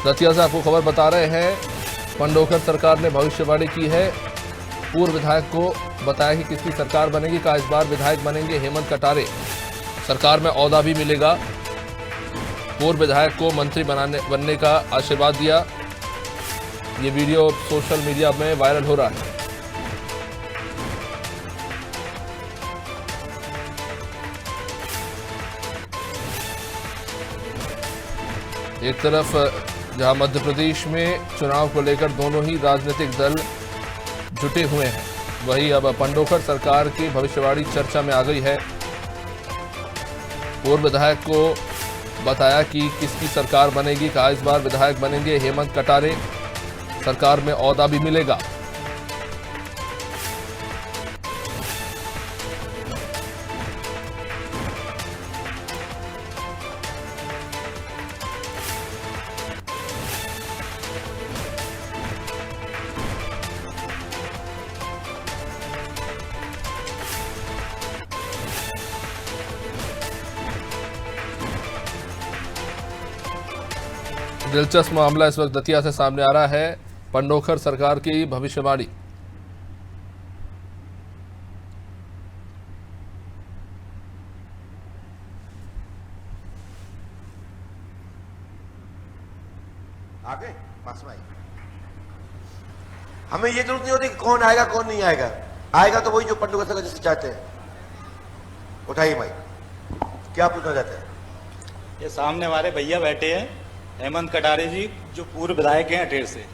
दतिया से आपको खबर बता रहे हैं, पंडोकर सरकार ने भविष्यवाणी की है। पूर्व विधायक को बताया कि किसकी सरकार बनेगी, का इस बार विधायक बनेंगे हेमंत कटारे, सरकार में ओहदा भी मिलेगा। पूर्व विधायक को मंत्री बनने का आशीर्वाद दिया। ये वीडियो सोशल मीडिया में वायरल हो रहा है। एक तरफ जहां मध्य प्रदेश में चुनाव को लेकर दोनों ही राजनीतिक दल जुटे हुए हैं, वहीं अब पंडोकर सरकार की भविष्यवाणी चर्चा में आ गई है। पूर्व विधायक को बताया कि किसकी सरकार बनेगी, कहा इस बार विधायक बनेंगे हेमंत कटारे, सरकार में ओहदा भी मिलेगा। दिलचस्प मामला इस वक्त दतिया से सामने आ रहा है, पंडोकर सरकार की भविष्यवाणी। आगे पास में हमें ये जरूरत नहीं होती कि कौन आएगा कौन नहीं आएगा, आएगा तो वही जो पंडोकर सरकार जिसे चाहते हैं। उठाइए भाई, क्या पूछना चाहते हैं? ये सामने हमारे भैया बैठे हैं हेमंत कटारे जी, जो पूर्व विधायक हैं अटेर से।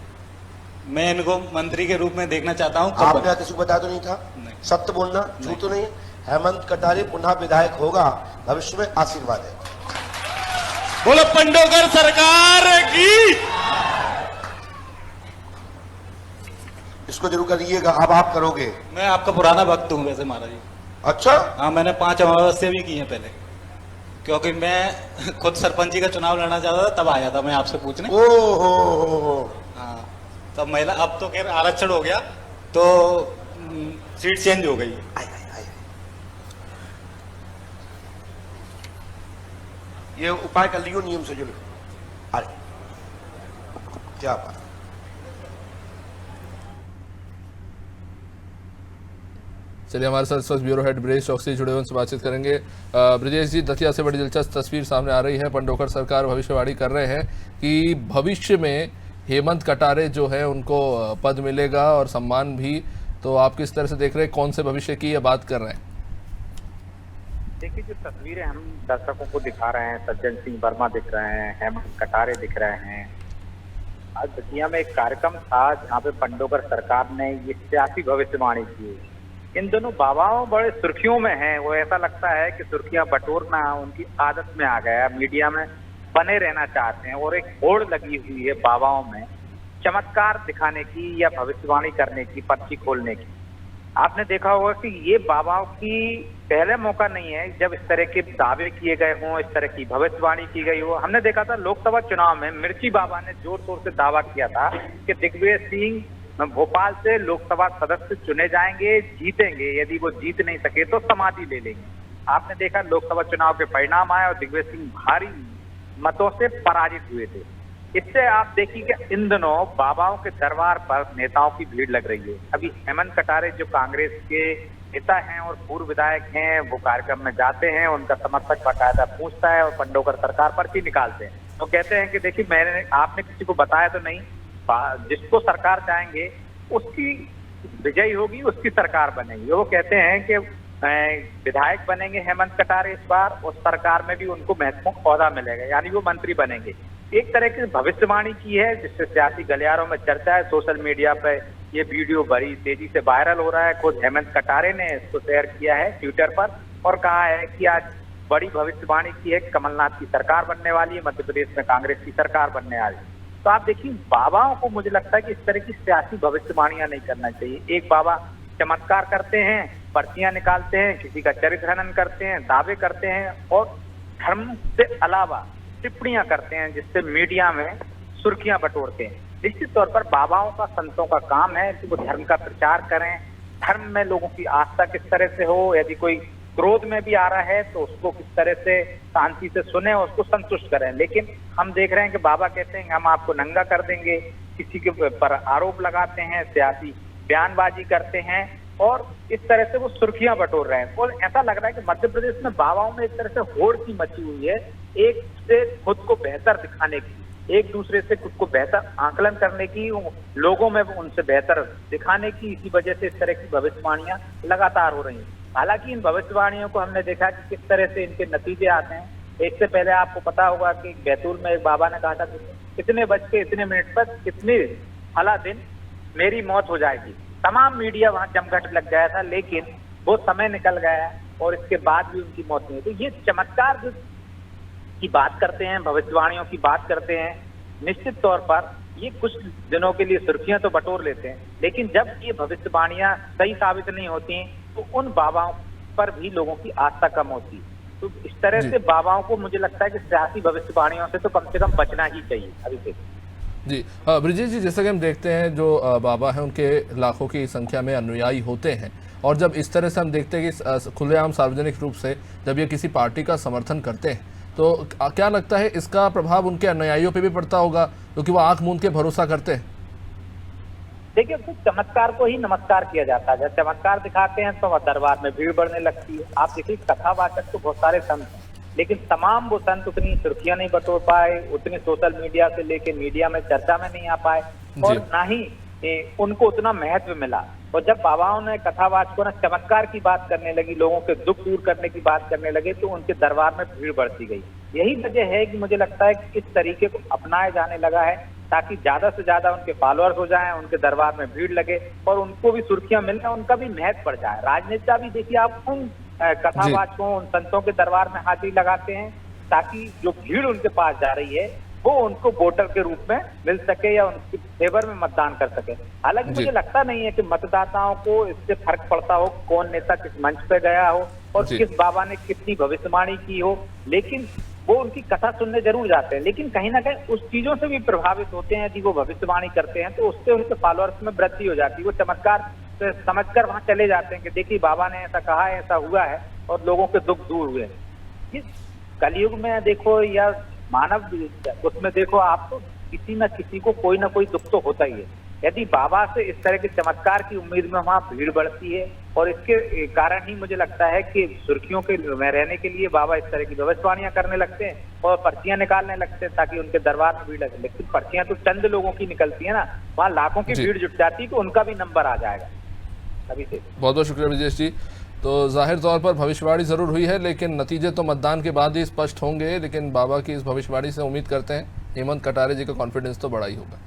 मैं इनको मंत्री के रूप में देखना चाहता हूं। आपने किसी को बताया तो नहीं था? नहीं। सत्य बोलना, झूठ तो नहीं है। हेमंत कटारे पुनः विधायक होगा, भविष्य में आशीर्वाद है। बोलो पंडोकर सरकार की। इसको जरूर करिएगा। अब आप करोगे? मैं आपका पुराना भक्त हूं वैसे महाराज जी। अच्छा, हाँ, मैंने 5 अमावस्या भी की हैं पहले, क्योंकि मैं खुद सरपंची का चुनाव लड़ना चाहता था, तब आया था मैं आपसे पूछने। ओ हाँ, तब महिला, अब तो खैर आरक्षण हो गया तो सीट चेंज हो गई। ये उपाय कर लियो नियम से जुड़े। अरे क्या बात। चलिए, हमारे साथ इस वक्त ब्यूरो हेड ब्रजेश चौकसी जुड़े हुए, उनसे बातचीत करेंगे। ब्रजेश जी, दतिया से बड़ी दिलचस्प तस्वीर सामने आ रही है। पंडोकर सरकार भविष्यवाणी कर रहे हैं कि भविष्य में हेमंत कटारे जो है उनको पद मिलेगा और सम्मान भी। तो आप किस तरह से देख रहे हैं, कौन से भविष्य की ये बात कर रहे हैं? देखिए, जो तस्वीरें हम दर्शकों को दिखा रहे हैं, सज्जन सिंह वर्मा दिख रहे हैं, हेमंत कटारे दिख रहे हैं। आज दतिया में एक कार्यक्रम था जहाँ पे पंडोकर सरकार ने ये सियासी भविष्यवाणी की। इन दोनों बाबाओं बड़े सुर्खियों में हैं। वो ऐसा लगता है कि सुर्खियां बटोरना उनकी आदत में आ गया, मीडिया में बने रहना चाहते हैं और एक होड़ लगी हुई है बाबाओं में चमत्कार दिखाने की या भविष्यवाणी करने की, पर्ची खोलने की। आपने देखा होगा कि ये बाबाओं की पहले मौका नहीं है जब इस तरह के दावे किए गए हों, इस तरह की भविष्यवाणी की गई हो। हमने देखा था लोकसभा चुनाव में मिर्ची बाबा ने जोर शोर से दावा किया था कि दिग्विजय सिंह भोपाल से लोकसभा सदस्य चुने जाएंगे, जीतेंगे, यदि वो जीत नहीं सके तो समाधि ले लेंगे। आपने देखा लोकसभा चुनाव के परिणाम आए और दिग्विजय सिंह भारी मतों से पराजित हुए थे। इससे आप देखिए कि इन दिनों बाबाओं के दरबार पर नेताओं की भीड़ लग रही है। अभी हेमंत कटारे जो कांग्रेस के नेता हैं और पूर्व विधायक हैं, वो कार्यक्रम में जाते हैं, उनका समर्थक बाकायदा पूछता है और पंडोकर सरकार पर्ची निकालते हैं। तो कहते हैं कि देखिए, आपने किसी को बताया तो नहीं, जिसको सरकार चाहेंगे उसकी विजयी होगी, उसकी सरकार बनेगी। वो कहते हैं कि विधायक बनेंगे हेमंत कटारे इस बार, उस सरकार में भी उनको महत्वपूर्ण ओहदा मिलेगा, यानी वो मंत्री बनेंगे। एक तरह की भविष्यवाणी की है जिससे सियासी गलियारों में चर्चा है। सोशल मीडिया पे ये वीडियो बड़ी तेजी से वायरल हो रहा है। खुद हेमंत कटारे ने इसको शेयर किया है ट्विटर पर और कहा है कि आज बड़ी भविष्यवाणी की है, कमलनाथ की सरकार बनने वाली है, मध्य प्रदेश में कांग्रेस की सरकार बनने वाली है। तो आप देखिए, बाबाओं को मुझे लगता है कि इस तरह की सियासी भविष्यवाणियां नहीं करना चाहिए। एक बाबा चमत्कार करते हैं, पर्चियां निकालते हैं, किसी का चरित्र हनन करते हैं, दावे करते हैं और धर्म से अलावा टिप्पणियां करते हैं जिससे मीडिया में सुर्खियां बटोरते हैं। निश्चित तौर पर बाबाओं का, संतों का काम है कि वो धर्म का प्रचार करें, धर्म में लोगों की आस्था किस तरह से हो, यदि कोई क्रोध में भी आ रहा है तो उसको किस तरह से शांति से सुने और उसको संतुष्ट करें। लेकिन हम देख रहे हैं कि बाबा कहते हैं हम आपको नंगा कर देंगे, किसी के पर आरोप लगाते हैं, सियासी बयानबाजी करते हैं और इस तरह से वो सुर्खियां बटोर रहे हैं। और ऐसा लग रहा है कि मध्य प्रदेश में बाबाओं में एक तरह से होड़ सी मची हुई है, एक से खुद को बेहतर दिखाने की, एक दूसरे से खुद को बेहतर आकलन करने की, लोगों में उनसे बेहतर दिखाने की। इसी वजह से इस तरह की भविष्यवाणियां लगातार हो रही हैं। हालांकि इन भविष्यवाणियों को हमने देखा कि किस तरह से इनके नतीजे आते हैं। इससे पहले आपको पता होगा कि बैतूल में एक बाबा ने कहा था कि कितने बज के इतने मिनट पर कितने फला दिन मेरी मौत हो जाएगी। तमाम मीडिया वहां जमघट लग गया था, लेकिन वो समय निकल गया और इसके बाद भी उनकी मौत नहीं हुई। तो ये चमत्कार जो की बात करते हैं, भविष्यवाणियों की बात करते हैं, निश्चित तौर पर ये कुछ दिनों के लिए सुर्खियां तो बटोर लेते हैं, लेकिन जब ये भविष्यवाणियां सही साबित नहीं होती तो उन बाबाओं पर भी लोगों की आस्था कम होती है। तो इस तरह से बाबाओं को मुझे लगता है कि सियासी भविष्यवाणियों से तो कम से कम बचना ही चाहिए अभी से। जी ब्रिजेश जी, जैसे कि हम देखते हैं जो बाबा हैं उनके लाखों की संख्या में अनुयायी होते हैं, और जब इस तरह से हम देखते हैं कि खुलेआम सार्वजनिक रूप से जब ये किसी पार्टी का समर्थन करते हैं तो क्या लगता है इसका प्रभाव उनके अनुयायियों पे भी पड़ता होगा, क्योंकि वो आंख मूंद के भरोसा करते हैं? देखिए, कुछ चमत्कार को ही नमस्कार किया जाता है। जब चमत्कार दिखाते हैं तो दरबार में भीड़ बढ़ने लगती है। आप देखिए, कथावाचक तो बहुत सारे संत हैं, लेकिन तमाम वो संत उतनी सुर्खियां नहीं बटोर पाए, उतनी सोशल मीडिया से लेके मीडिया में चर्चा में नहीं आ पाए और ना ही उनको उतना महत्व मिला। और जब बाबाओं ने कथावाचकों ने चमत्कार की बात करने लगी, लोगों के दुख दूर करने की बात करने लगे, तो उनके दरबार में भीड़ बढ़ती गई। यही वजह है कि मुझे लगता है कि इस तरीके को अपनाया जाने लगा है ताकि ज्यादा से ज्यादा उनके फॉलोअर्स हो जाएं, उनके दरबार में भीड़ लगे और उनको भी सुर्खियां मिलने, उनका भी महत्व बढ़ जाए। राजनेता भी देखिए, आप उन कथावाचकों, उन संतों के दरबार में हाजिरी लगाते हैं ताकि जो भीड़ उनके पास जा रही है वो उनको वोटर के रूप में मिल सके या उनके फेवर में मतदान कर सके। हालांकि मुझे लगता नहीं है कि मतदाताओं को इससे फर्क पड़ता हो कौन नेता किस मंच पे गया हो और किस बाबा ने कितनी भविष्यवाणी की हो, लेकिन वो उनकी कथा सुनने जरूर जाते हैं। लेकिन कहीं ना कहीं उस चीजों से भी प्रभावित होते हैं यदि वो भविष्यवाणी करते हैं, तो उससे उनके फॉलोअर्स में वृद्धि हो जाती है। वो चमत्कार समझकर वहां चले जाते हैं कि देखिए बाबा ने ऐसा कहा है, ऐसा हुआ है और लोगों के दुख दूर हुए। इस कलयुग में देखो या मानव उसमें देखो, आप तो किसी न किसी को कोई ना कोई दुख तो होता ही है। यदि बाबा से इस तरह के चमत्कार की उम्मीद में वहां भीड़ बढ़ती है और इसके कारण ही मुझे लगता है कि सुर्खियों के में रहने के लिए बाबा इस तरह की भविष्यवाणियां करने लगते हैं और पर्चियां निकालने लगते हैं ताकि उनके दरबार में भीड़ लगे। लेकिन पर्चियां तो चंद लोगों की निकलती है ना, वहां लाखों की भीड़ जुट जाती है तो उनका भी नंबर आ जाएगा अभी से। बहुत बहुत शुक्रिया ब्रिजेश जी। तो जाहिर तौर पर भविष्यवाणी जरूर हुई है, लेकिन नतीजे तो मतदान के बाद ही स्पष्ट होंगे। लेकिन बाबा की इस भविष्यवाणी से उम्मीद करते हैं हेमंत कटारे जी का कॉन्फिडेंस तो बड़ा ही होगा।